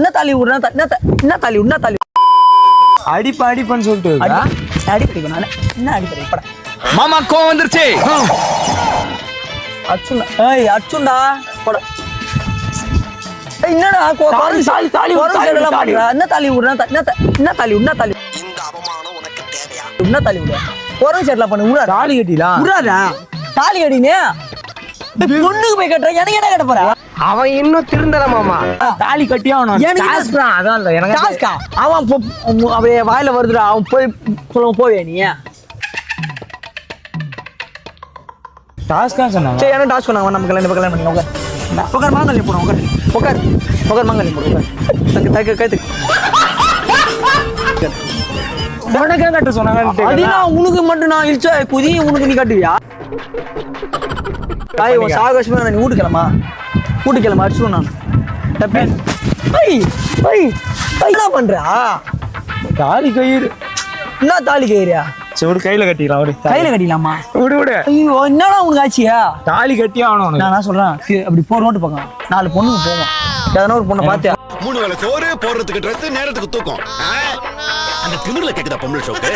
என்ன தாலி விடுறா என்ன தாலி என்ன தாலி அடிப்பன்னு சொல்லிட்டு அடிப்படி நான் என்ன அடிப்படி பட மாமா கோவம் வந்துருச்சு. அச்சுண்டா ஏய் அச்சுண்டா போட என்னடா தாலி என்ன தாலி விடுறா என்ன தாலி என்ன தாலி இந்த அவமானம் உனக்கு தேவையா? என்ன தாலி விடுறா குறவு செட்ல பண்ணு விடுறா தாலி கட்டிலாம் விடுறாடா தாலி கட்டினே பொண்ணுக்கு போய் கட்டுற எனக்கு என்ன கட்ட போற அவன் இன்னும் திருந்தல மாமா. தாலி கட்டியா அதான் இல்ல எனக்கு டாஸ்கா அவன் அப்படியே வாயில வருதுடா அவன் போய் சொல்லுங்க போவே நீ டாஸ்கா சொன்னாங்க. சரி என்ன டாஸ்க் பண்ணாங்க நம்ம கல்யாணம் பண்ணி உட்கார் மாங்கல்யம் போடுவோம் உட்கார் மாங்கல்யம் போடுவோம் தக்கு கைத்து உனக்கே கட்ட சொன்னாங்க. அதுனா உனக்கு மட்டும் நான் இழுச்சா குதி உனக்கு நீ கட்டுவியா தாய் உன் சாகசமே நீ வீட்டுக்கிழமா அடிச்சுடும் நான் என்ன பண்றா தாலி கயிறு என்ன தாலி கயிறியா சரி கையில கட்டிக்கலாம் விடு. கையில கட்டிடலாமா விடு ஐயோ என்னடா உனக்கு ஆச்சியா தாலி கட்டியே ஆகணும். நான் என்ன சொல்றேன் அப்படி போற ரோட்டு பக்கம் 4 பொண்ணுங்க போவோம் எதனா ஒரு பொண்ணை பார்த்தியா 3 வேளை சோறு போடுறதுக்கு ட்ரெஸ் நேரத்துக்கு தூக்கம் அந்த திமிர்ல கேக்குதா பொம்பளை ஷோக்கு